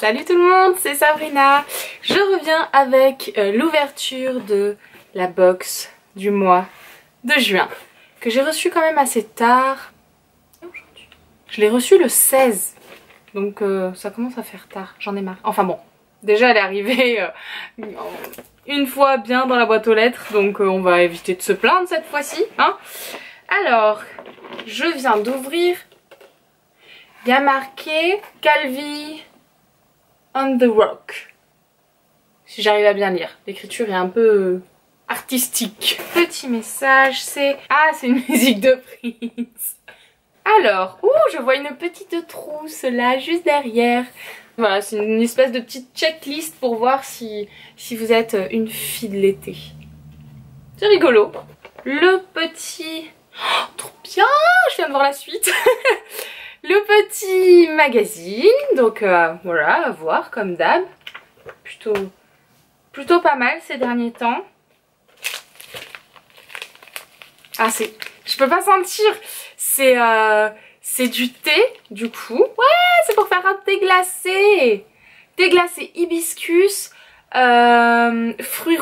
Salut tout le monde, c'est Sabrina. Je reviens avec l'ouverture de la box du mois de juin que j'ai reçue quand même assez tard. Je l'ai reçue le 16, donc ça commence à faire tard, j'en ai marre. Enfin bon, déjà elle est arrivée une fois bien dans la boîte aux lettres, donc on va éviter de se plaindre cette fois-ci, hein. Alors, je viens d'ouvrir, il y a marqué Calvi on the Rock. Si j'arrive à bien lire, l'écriture est un peu artistique. Petit message, c'est... Ah, c'est une musique de Prince. Alors, je vois une petite trousse là, juste derrière. Voilà, c'est une espèce de petite checklist pour voir si vous êtes une fille de l'été. C'est rigolo. Le petit... Oh, trop bien, je viens de voir la suite. Le petit magazine, donc voilà, à voir comme d'hab. Plutôt pas mal ces derniers temps. Ah, je peux pas sentir, c'est du thé du coup. Ouais, c'est pour faire un thé glacé. Thé glacé hibiscus, fruits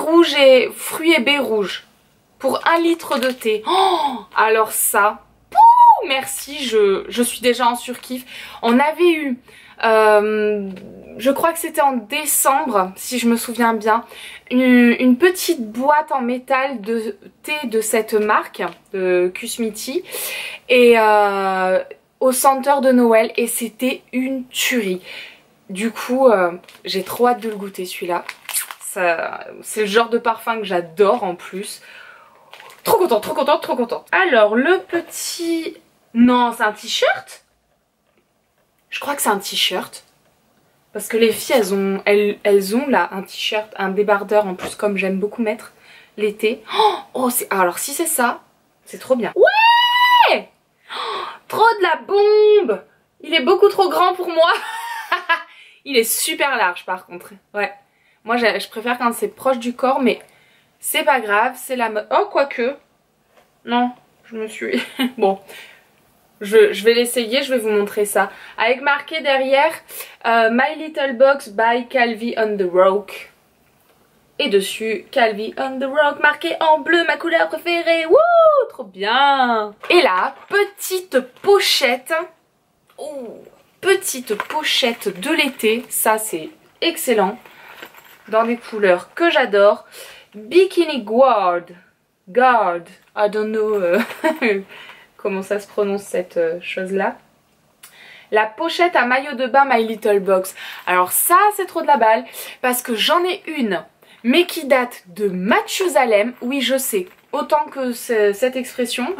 et baies rouges. Pour 1 litre de thé. Oh, alors ça... Merci, je suis déjà en surkiff. On avait eu, je crois que c'était en décembre, si je me souviens bien, une petite boîte en métal de thé de cette marque, de Kusmiti, et au centre de Noël, et c'était une tuerie. Du coup, j'ai trop hâte de le goûter celui-là. C'est le genre de parfum que j'adore en plus. Trop contente, trop contente, trop contente. Alors, le petit... Non, c'est un t-shirt? Je crois que c'est un t-shirt. Parce que les filles, elles ont là un t-shirt, un débardeur en plus, comme j'aime beaucoup mettre l'été. Oh, alors si c'est ça, c'est trop bien. Ouais! Trop de la bombe! Il est beaucoup trop grand pour moi. Il est super large par contre. Ouais. Moi, je préfère quand c'est proche du corps, mais c'est pas grave, c'est la mode. Oh, quoique. Non, je me suis... Bon... Je vais l'essayer, je vais vous montrer ça. Avec marqué derrière My Little Box by Calvi on the Rock. Et dessus, Calvi on the Rock, marqué en bleu, ma couleur préférée. Wouh, trop bien. Et là, petite pochette. Oh, petite pochette de l'été. Ça, c'est excellent. Dans des couleurs que j'adore. Bikini Guard. I don't know... comment ça se prononce cette chose-là. La pochette à maillot de bain My Little Box. Alors ça, c'est trop de la balle, parce que j'en ai une, mais qui date de Mathusalem. Oui, je sais, autant que cette expression.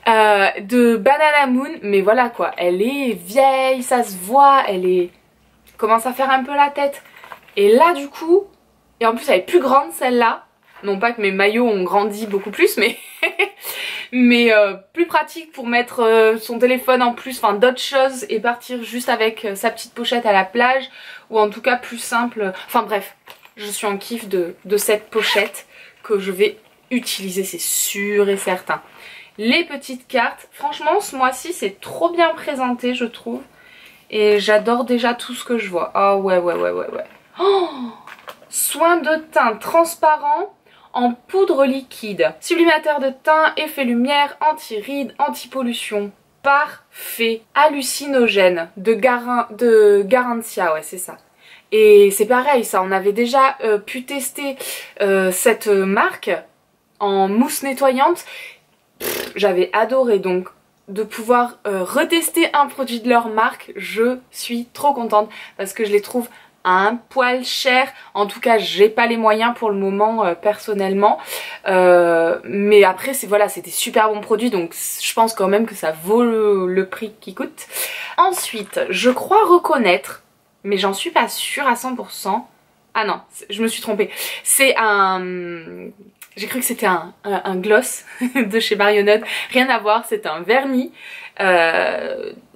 De Banana Moon, mais voilà quoi. Elle est vieille, ça se voit, commence à faire un peu la tête. Et là, du coup, et en plus, elle est plus grande celle-là. Non pas que mes maillots ont grandi beaucoup plus, mais... mais plus pratique pour mettre son téléphone en plus, enfin d'autres choses, et partir juste avec sa petite pochette à la plage, ou en tout cas plus simple. Enfin bref, je suis en kiff de cette pochette que je vais utiliser, c'est sûr et certain. Les petites cartes, franchement ce mois-ci c'est trop bien présenté je trouve, et j'adore déjà tout ce que je vois. Oh ouais. Oh, soin de teint transparent en poudre liquide, sublimateur de teint, effet lumière, anti-rides, anti-pollution, parfait, hallucinogène de Garantia, ouais c'est ça. Et c'est pareil, ça on avait déjà pu tester cette marque en mousse nettoyante, j'avais adoré, donc de pouvoir retester un produit de leur marque, je suis trop contente parce que je les trouve un poil cher, en tout cas j'ai pas les moyens pour le moment personnellement, mais après voilà, c'était super bon produit, donc je pense quand même que ça vaut le prix qu'il coûte. Ensuite je crois reconnaître, mais j'en suis pas sûre à 100%, ah non je me suis trompée, c'est un... J'ai cru que c'était un gloss de chez Marionneuse, rien à voir, c'est un vernis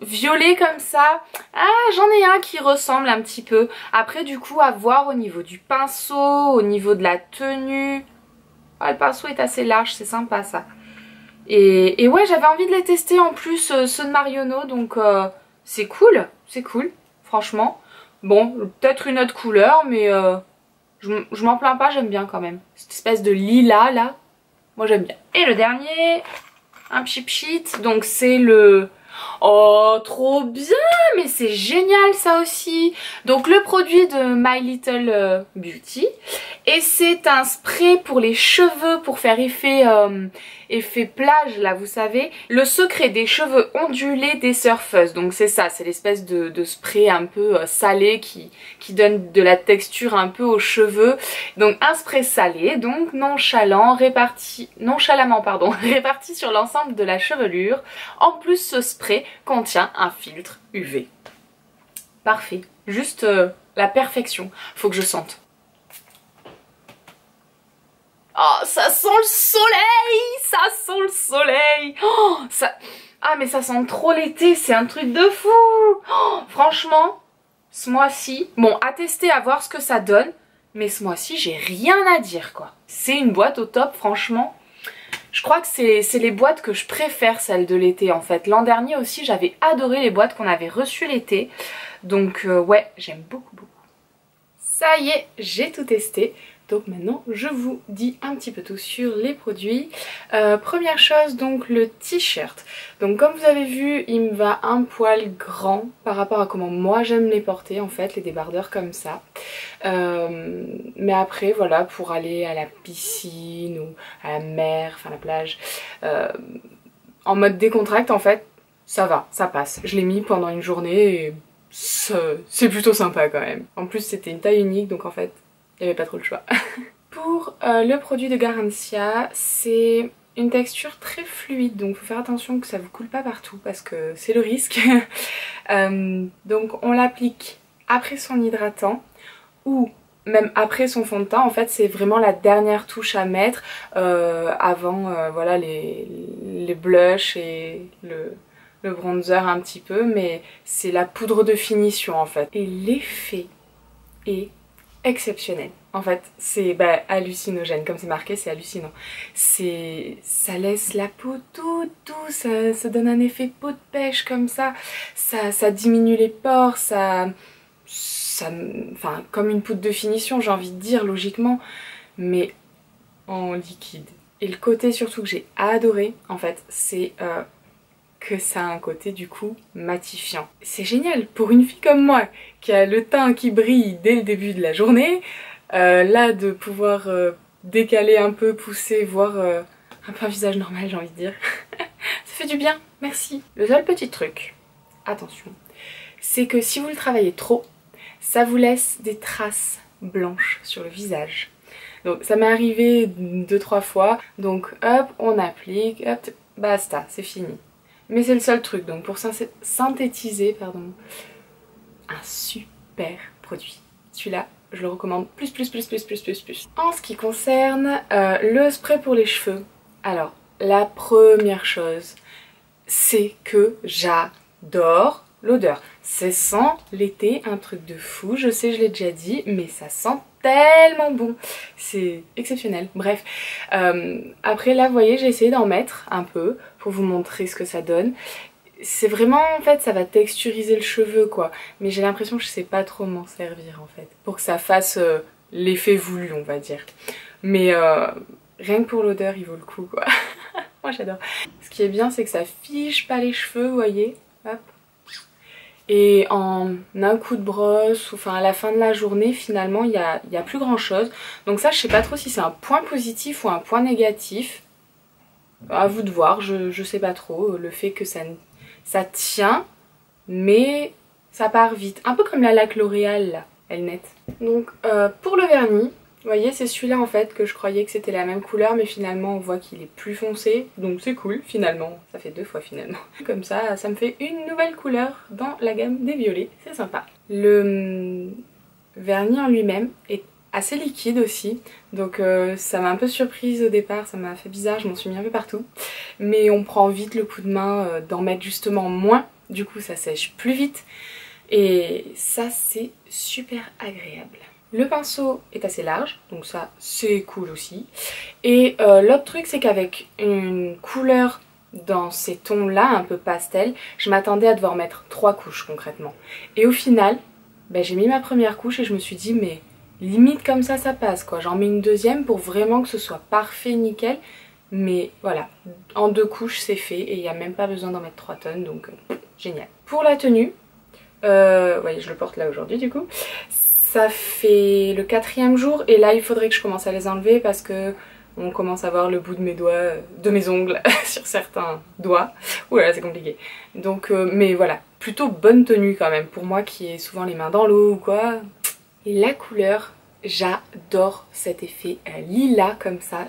violet comme ça. Ah, j'en ai un qui ressemble un petit peu. Après du coup à voir au niveau du pinceau, au niveau de la tenue. Ah, le pinceau est assez large, c'est sympa ça. Et ouais, j'avais envie de les tester en plus ceux de Marionneuse, donc c'est cool, franchement. Bon, peut-être une autre couleur, mais je m'en plains pas, j'aime bien quand même. Cette espèce de lilas là, moi j'aime bien. Et le dernier, un cheap sheet, donc c'est le... Oh, trop bien, mais c'est génial ça aussi. Donc le produit de My Little Beauty, et c'est un spray pour les cheveux pour faire effet plage là, vous savez. Le secret des cheveux ondulés des surfeuses. Donc c'est ça, c'est l'espèce de spray un peu salé qui donne de la texture un peu aux cheveux. Donc un spray salé, donc nonchalamment réparti sur l'ensemble de la chevelure. En plus, ce spray contient un filtre UV. Parfait, juste la perfection. Faut que je sente. Oh, ça sent le soleil! Ça sent le soleil! Oh, ça... Ah, mais ça sent trop l'été, c'est un truc de fou! Oh, franchement, ce mois-ci, bon, à tester, à voir ce que ça donne, mais ce mois-ci, j'ai rien à dire, quoi. C'est une boîte au top, franchement. Je crois que c'est les boîtes que je préfère, celles de l'été, en fait. L'an dernier aussi, j'avais adoré les boîtes qu'on avait reçues l'été. Donc, ouais, j'aime beaucoup, beaucoup. Ça y est, j'ai tout testé. Donc maintenant je vous dis un petit peu tout sur les produits. Première chose, donc le t-shirt. Donc comme vous avez vu, il me va un poil grand par rapport à comment moi j'aime les porter en fait, les débardeurs comme ça. Mais après voilà, pour aller à la piscine ou à la mer, enfin la plage, en mode décontracte en fait, ça va, ça passe. Je l'ai mis pendant une journée et c'est plutôt sympa quand même. En plus c'était une taille unique donc en fait, il n'y avait pas trop le choix. Pour le produit de Garancia, c'est une texture très fluide, donc il faut faire attention que ça vous coule pas partout parce que c'est le risque. Donc on l'applique après son hydratant ou même après son fond de teint. En fait c'est vraiment la dernière touche à mettre avant voilà, les blushs et le bronzer un petit peu, mais c'est la poudre de finition en fait. Et l'effet est exceptionnel. En fait, c'est hallucinogène, comme c'est marqué, c'est hallucinant. Ça laisse la peau toute douce, ça donne un effet peau de pêche comme ça diminue les pores, enfin, comme une poudre de finition, j'ai envie de dire, logiquement, mais en liquide. Et le côté surtout que j'ai adoré, en fait, c'est que ça a un côté du coup matifiant. C'est génial pour une fille comme moi qui a le teint qui brille dès le début de la journée, là de pouvoir décaler un peu, pousser, voir un peu un visage normal j'ai envie de dire. Ça fait du bien, merci. Le seul petit truc, attention, c'est que si vous le travaillez trop, ça vous laisse des traces blanches sur le visage. Donc ça m'est arrivé 2-3 fois, donc hop, on applique, hop, basta, c'est fini. Mais c'est le seul truc, donc pour synthétiser, pardon, un super produit. Celui-là, je le recommande plus. En ce qui concerne le spray pour les cheveux, alors la première chose, c'est que j'adore l'odeur. Ça sent l'été, un truc de fou, je sais, je l'ai déjà dit, mais ça sent tellement bon, c'est exceptionnel. Bref, après là vous voyez j'ai essayé d'en mettre un peu pour vous montrer ce que ça donne. C'est vraiment, en fait ça va texturiser le cheveu quoi, mais j'ai l'impression que je sais pas trop m'en servir en fait pour que ça fasse l'effet voulu on va dire, mais rien que pour l'odeur il vaut le coup quoi. Moi j'adore. Ce qui est bien c'est que ça fiche pas les cheveux, vous voyez, hop. Et en un coup de brosse, ou enfin à la fin de la journée, finalement, il y a plus grand chose. Donc ça, je sais pas trop si c'est un point positif ou un point négatif. À vous de voir, je sais pas trop. Le fait que ça tient, mais ça part vite. Un peu comme la laque L'Oréal, là, elle net. Donc pour le vernis, vous voyez, c'est celui-là en fait que je croyais que c'était la même couleur, mais finalement on voit qu'il est plus foncé, donc c'est cool finalement, ça fait 2 fois finalement. Comme ça, ça me fait une nouvelle couleur dans la gamme des violets, c'est sympa. Le vernis en lui-même est assez liquide aussi, donc ça m'a un peu surprise au départ, ça m'a fait bizarre, je m'en suis mis un peu partout. Mais on prend vite le coup de main d'en mettre justement moins, du coup ça sèche plus vite, et ça c'est super agréable. Le pinceau est assez large, donc ça c'est cool aussi. Et l'autre truc c'est qu'avec une couleur dans ces tons là, un peu pastel, je m'attendais à devoir mettre 3 couches concrètement. Et au final, ben, j'ai mis ma première couche et je me suis dit mais limite comme ça passe quoi. J'en mets une deuxième pour vraiment que ce soit parfait, nickel. Mais voilà, en 2 couches c'est fait et il n'y a même pas besoin d'en mettre 3 tonnes, donc génial. Pour la tenue, voyez je le porte là aujourd'hui du coup. Ça fait le 4e jour et là il faudrait que je commence à les enlever parce que on commence à voir le bout de mes doigts, de mes ongles sur certains doigts. Oula c'est compliqué. Donc mais voilà, plutôt bonne tenue quand même pour moi qui ai souvent les mains dans l'eau ou quoi. Et la couleur, j'adore cet effet lilas comme ça.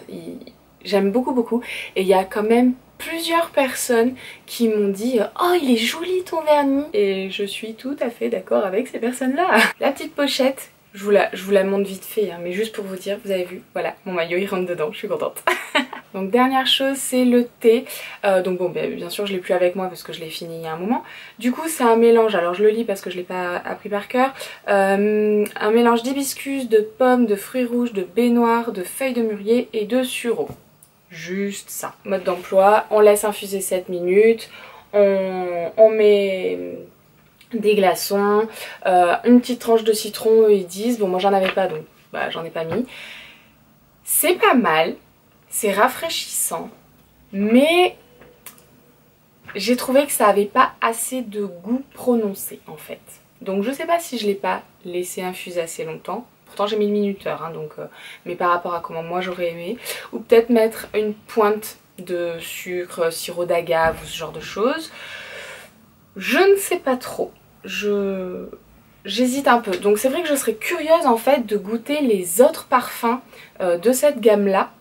J'aime beaucoup et il y a quand même plusieurs personnes qui m'ont dit oh il est joli ton vernis et je suis tout à fait d'accord avec ces personnes là. La petite pochette, je vous la montre vite fait hein, mais juste pour vous dire, vous avez vu, voilà mon maillot il rentre dedans, je suis contente. Donc dernière chose c'est le thé, donc bon bien sûr je l'ai plus avec moi parce que je l'ai fini il y a un moment. Du coup c'est un mélange, alors je le lis parce que je l'ai pas appris par cœur, un mélange d'hibiscus, de pommes, de fruits rouges, de baies noires, de feuilles de mûrier et de sureau. Juste ça. Mode d'emploi, on laisse infuser 7 minutes, on met des glaçons, une petite tranche de citron, eux ils disent, bon moi j'en avais pas donc bah, j'en ai pas mis. C'est pas mal, c'est rafraîchissant, mais j'ai trouvé que ça avait pas assez de goût prononcé en fait. Donc je sais pas si je l'ai pas laissé infuser assez longtemps. Pourtant j'ai mis le minuteur, hein, donc, mais par rapport à comment moi j'aurais aimé. Ou peut-être mettre une pointe de sucre, sirop d'agave ou ce genre de choses. Je ne sais pas trop. J'hésite un peu. Donc c'est vrai que je serais curieuse en fait de goûter les autres parfums de cette gamme-là.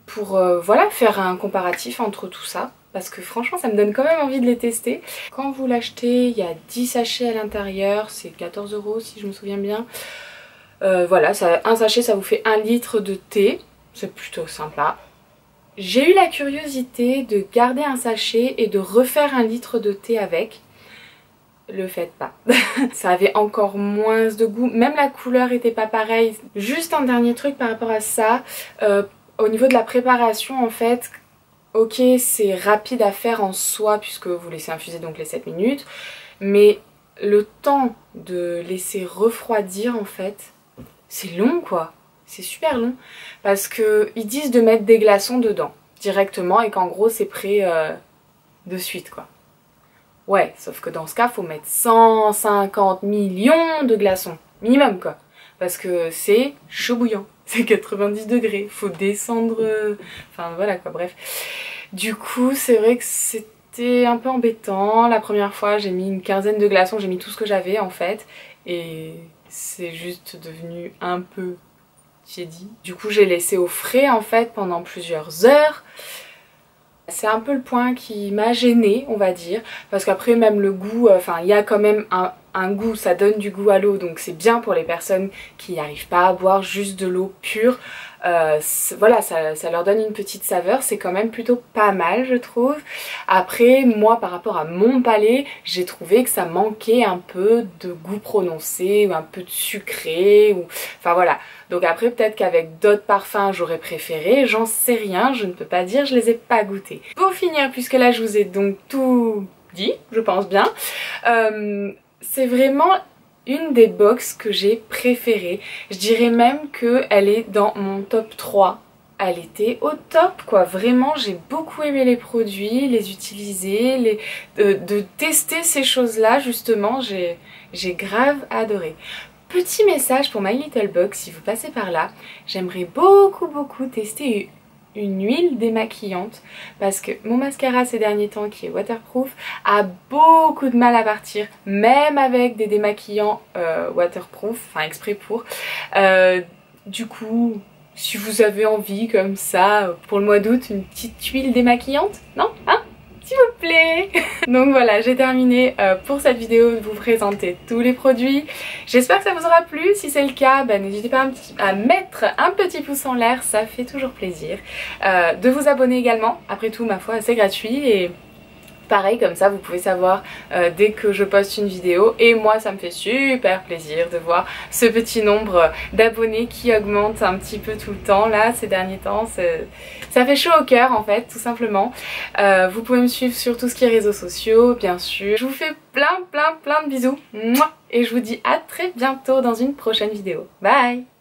Pour voilà, faire un comparatif entre tout ça. Parce que franchement ça me donne quand même envie de les tester. Quand vous l'achetez, il y a 10 sachets à l'intérieur. C'est 14 € si je me souviens bien. Voilà, un sachet ça vous fait 1 litre de thé, c'est plutôt sympa. J'ai eu la curiosité de garder un sachet et de refaire 1 litre de thé avec. Le faites pas. Ça avait encore moins de goût, même la couleur était pas pareille. Juste un dernier truc par rapport à ça, au niveau de la préparation en fait, ok c'est rapide à faire en soi puisque vous laissez infuser donc les 7 minutes, mais le temps de laisser refroidir en fait, c'est long quoi, c'est super long parce que ils disent de mettre des glaçons dedans directement et qu'en gros c'est prêt de suite quoi. Ouais, sauf que dans ce cas faut mettre 150 millions de glaçons minimum quoi, parce que c'est chaud bouillant, c'est 90 degrés, faut descendre, enfin voilà quoi, bref. Du coup c'est vrai que c'était un peu embêtant. La première fois j'ai mis une quinzaine de glaçons, j'ai mis tout ce que j'avais en fait et c'est juste devenu un peu tiédi. Du coup j'ai laissé au frais en fait pendant plusieurs heures. C'est un peu le point qui m'a gênée on va dire, parce qu'après même le goût, enfin il y a quand même un goût, ça donne du goût à l'eau donc c'est bien pour les personnes qui n'arrivent pas à boire juste de l'eau pure. Voilà, ça leur donne une petite saveur, c'est quand même plutôt pas mal je trouve. Après moi par rapport à mon palais, j'ai trouvé que ça manquait un peu de goût prononcé ou un peu de sucré ou... enfin voilà. Donc après peut-être qu'avec d'autres parfums j'aurais préféré, j'en sais rien, je ne peux pas dire, je les ai pas goûtés. Pour finir, puisque là je vous ai donc tout dit, je pense bien, c'est vraiment une des box que j'ai préférées. Je dirais même qu'elle est dans mon top 3. Elle était au top quoi, vraiment j'ai beaucoup aimé les produits, les utiliser, de tester ces choses là justement, j'ai grave adoré. Petit message pour My Little Box, si vous passez par là, j'aimerais beaucoup tester une huile démaquillante parce que mon mascara ces derniers temps qui est waterproof a beaucoup de mal à partir, même avec des démaquillants waterproof, enfin exprès pour. Du coup, si vous avez envie comme ça pour le mois d'août, une petite huile démaquillante, non hein? S'il vous plaît. Donc voilà, j'ai terminé pour cette vidéo de vous présenter tous les produits. J'espère que ça vous aura plu. Si c'est le cas, n'hésitez pas à mettre un petit pouce en l'air, ça fait toujours plaisir. De vous abonner également, après tout ma foi c'est gratuit et Pareil, comme ça vous pouvez savoir dès que je poste une vidéo, et moi ça me fait super plaisir de voir ce petit nombre d'abonnés qui augmente un petit peu tout le temps là ces derniers temps. Ça fait chaud au cœur en fait, tout simplement. Vous pouvez me suivre sur tout ce qui est réseaux sociaux bien sûr. Je vous fais plein de bisous, et je vous dis à très bientôt dans une prochaine vidéo. Bye.